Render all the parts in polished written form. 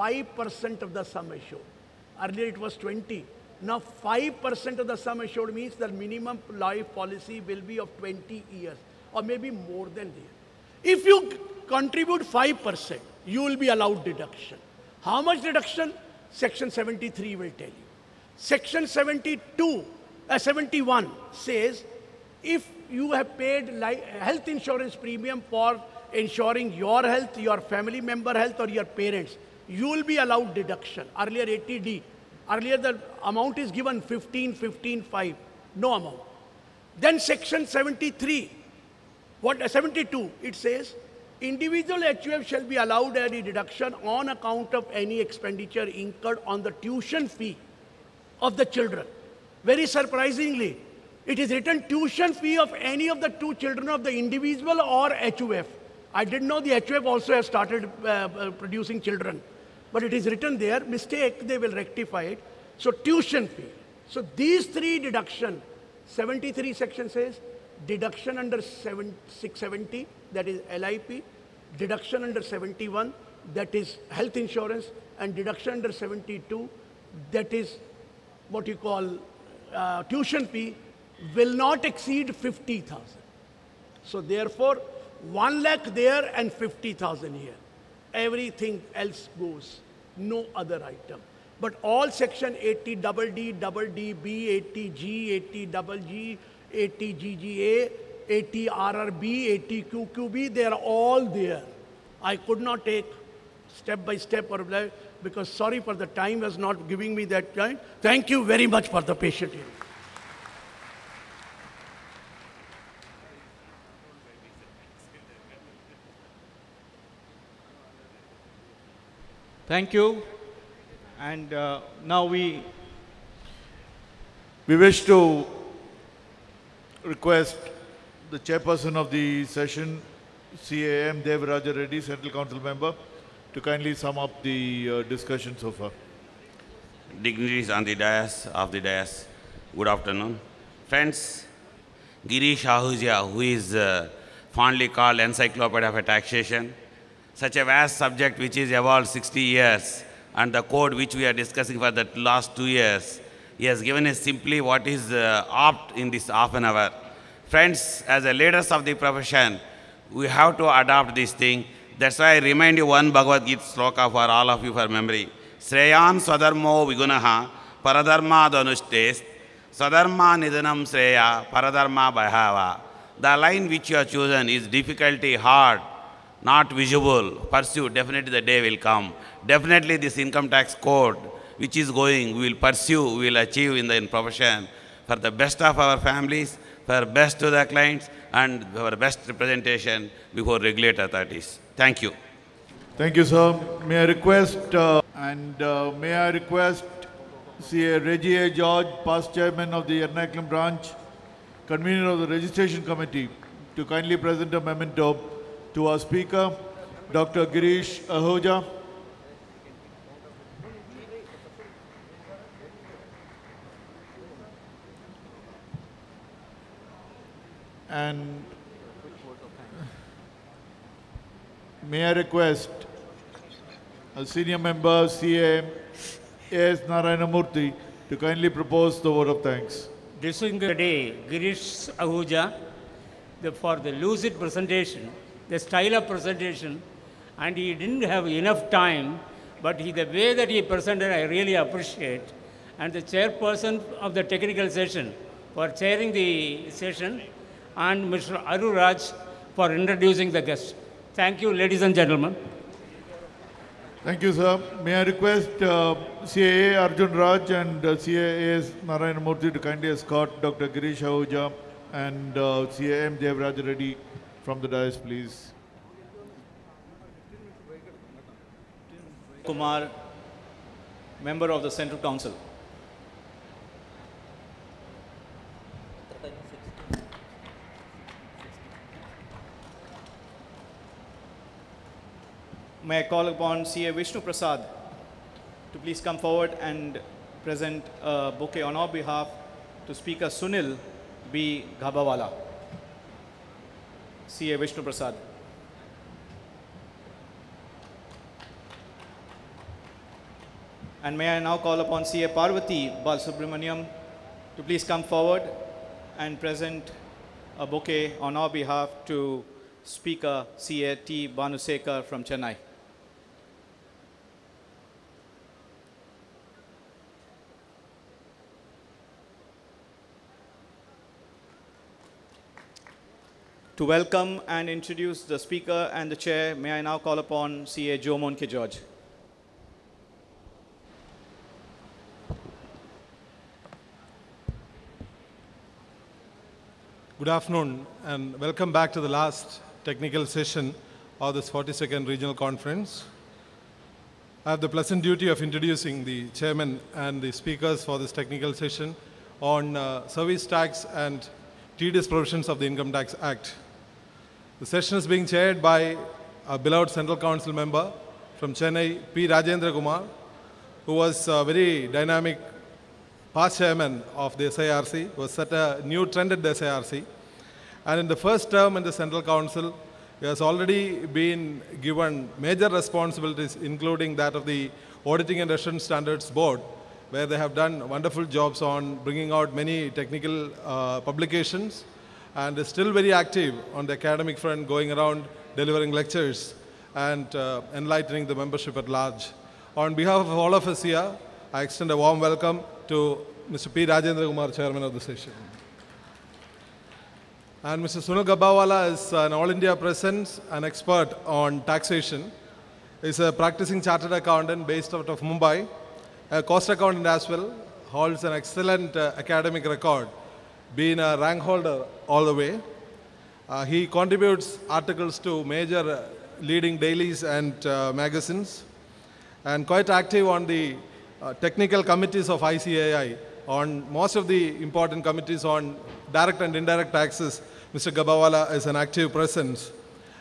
5% of the sum assured. Earlier it was 20. Now 5% of the sum assured means the minimum life policy will be of 20 years or maybe more than that. If you contribute 5%, you will be allowed deduction. How much deduction? Section 73 will tell you. Section 71 says, if you have paid health insurance premium for ensuring your health, your family member health, or your parents, you will be allowed deduction. Earlier 80D. Earlier the amount is given 15, 15, 5. No amount. Then section 72, it says, individual HUF shall be allowed any deduction on account of any expenditure incurred on the tuition fee of the children. Very surprisingly, it is written tuition fee of any of the two children of the individual or HUF. I didn't know the HUF also has started producing children. But it is written there, mistake, they will rectify it. So tuition fee. So these three deduction, 73 section says, deduction under 670, that is LIP, deduction under 71, that is health insurance, and deduction under 72, that is what you call tuition fee, will not exceed 50,000. So therefore, 1 lakh there and 50,000 here. Everything else goes, no other item. But all section 80 double D, double DB, 80 G, 80 double G, 80 GGA, 80 RRB, 80 QQB, they are all there. I could not take step by step or because sorry for the time was not giving me that time. Thank you very much for the patient hearing. Thank you. And now we wish to request the chairperson of the session, CAM Devaraja Reddy, Central Council member, to kindly sum up the discussion so far. Dignitaries on the dais, good afternoon. Friends, Girish Ahuja, who is fondly called Encyclopedia of Taxation, such a vast subject which is evolved 60 years, and the code which we are discussing for the last 2 years, he has given us simply what is apt in this half an hour. Friends, as a leaders of the profession, we have to adopt this thing. That's why I remind you one Bhagavad Gita sloka for all of you for memory. Sreyan swadharmo vigunaha paradharma dhanushtes swadharma nidhanam sreya paradharma bhayava. The line which you have chosen is difficulty, hard, not visible. Pursue, definitely the day will come. Definitely this income tax code which is going, we will pursue, we will achieve in the profession for the best of our families, for best to the clients, and for best representation before regulatory authorities. Thank you. Thank you, sir. May I request, CA Reggie A. George, past chairman of the Ernakulam branch, convener of the registration committee, to kindly present a memento to our speaker, Dr. Girish Ahuja. And may I request a senior member, CA A.S. Narayanamurthy, to kindly propose the vote of thanks. Discussing the day, Girish Ahuja, for the lucid presentation, the style of presentation, and he didn't have enough time, but the way that he presented, I really appreciate. And the chairperson of the technical session for chairing the session, and Mr. Aruraj for introducing the guest. Thank you, ladies and gentlemen. Thank you, sir. May I request CAA Arjun Raj and CAA Narayanamurthy to kindly escort Dr. Girish Ahuja and CAM Devaraja Reddy from the dais, please. Kumar, member of the Central Council. May I call upon CA Vishnu Prasad to please come forward and present a bouquet on our behalf to Speaker Sunil B. Ghabawala. CA Vishnu Prasad. And may I now call upon CA Parvati Balsubramaniam to please come forward and present a bouquet on our behalf to Speaker CA T. Banusekar from Chennai. To welcome and introduce the Speaker and the Chair, may I now call upon CA Jomon K. George. Good afternoon and welcome back to the last technical session of this 42nd Regional Conference. I have the pleasant duty of introducing the Chairman and the speakers for this technical session on service tax and tedious provisions of the Income Tax Act. The session is being chaired by a beloved Central Council member from Chennai, P. Rajendra Kumar, who was a very dynamic past chairman of the SIRC, was set a new trend at the SIRC. And in the first term in the Central Council, he has already been given major responsibilities, including that of the Auditing and Assurance Standards Board, where they have done wonderful jobs on bringing out many technical publications, and is still very active on the academic front, going around delivering lectures and enlightening the membership at large. On behalf of all of us here, I extend a warm welcome to Mr. P. Rajendra Kumar, Chairman of the session. And Mr. Sunil Gabbawala is an All India presence, an expert on taxation. He's a practicing chartered accountant based out of Mumbai, a cost accountant as well, holds an excellent academic record, being a rank holder all the way. He contributes articles to major leading dailies and magazines, and quite active on the technical committees of ICAI, on most of the important committees on direct and indirect taxes. Mr. Gabbawala is an active presence.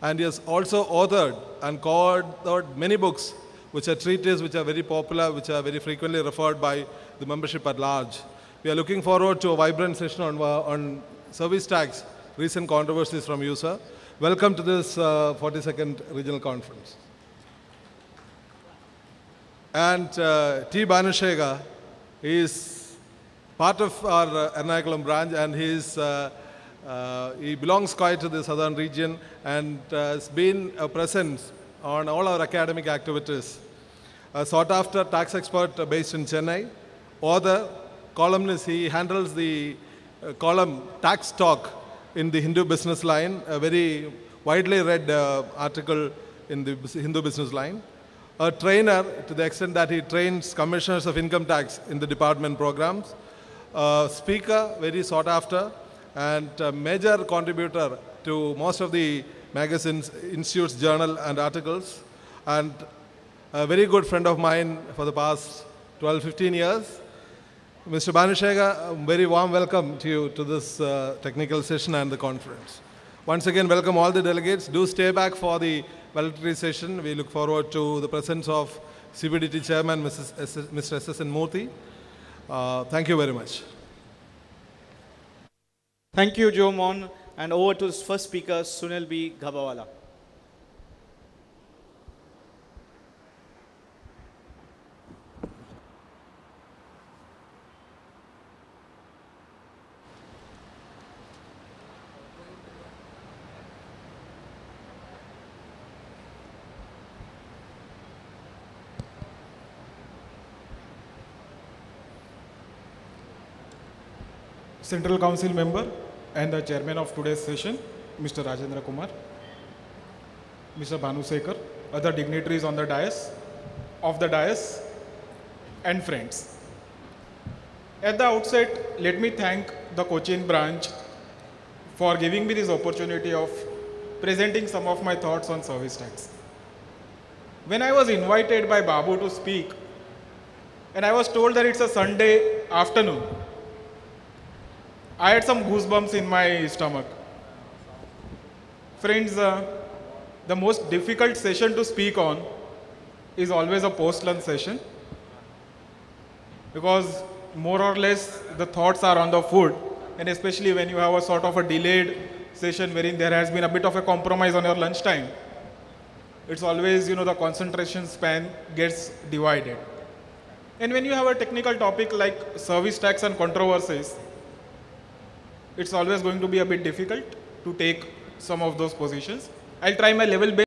And he has also authored and co-authored many books, which are treatises, which are very popular, which are very frequently referred by the membership at large. We are looking forward to a vibrant session on service tax, recent controversies from you, sir. Welcome to this 42nd Regional Conference. And T. Banusekar is part of our Ernakulam branch, and he belongs quite to the southern region and has been a presence on all our academic activities. A sought-after tax expert based in Chennai, author, columnist, he handles the column Tax Talk in the Hindu Business Line, a very widely read article in the Hindu Business Line. A trainer to the extent that he trains commissioners of income tax in the department programs. A speaker, very sought after, and a major contributor to most of the magazines, institutes, journal, and articles. And a very good friend of mine for the past 12-15 years. Mr. Banusekar, a very warm welcome to you to this technical session and the conference. Once again, welcome all the delegates. Do stay back for the valedictory session. We look forward to the presence of CBDT Chairman, Mr. S.S.N. Murthy. Thank you very much. Thank you, Jomon. And over to his first speaker, Sunil B. Gabbawala. Central Council member and the chairman of today's session, Mr. Rajendra Kumar, Mr. Banusekar, other dignitaries on the dais, and friends. At the outset, let me thank the Cochin branch for giving me this opportunity of presenting some of my thoughts on service tax. When I was invited by Babu to speak, and I was told that it's a Sunday afternoon, I had some goosebumps in my stomach. Friends, the most difficult session to speak on is always a post-lunch session, because more or less the thoughts are on the food, and especially when you have a sort of a delayed session wherein there has been a bit of a compromise on your lunchtime, it's always, the concentration span gets divided. And when you have a technical topic like service tax and controversies, it's always going to be a bit difficult to take some of those positions. I'll try my level best.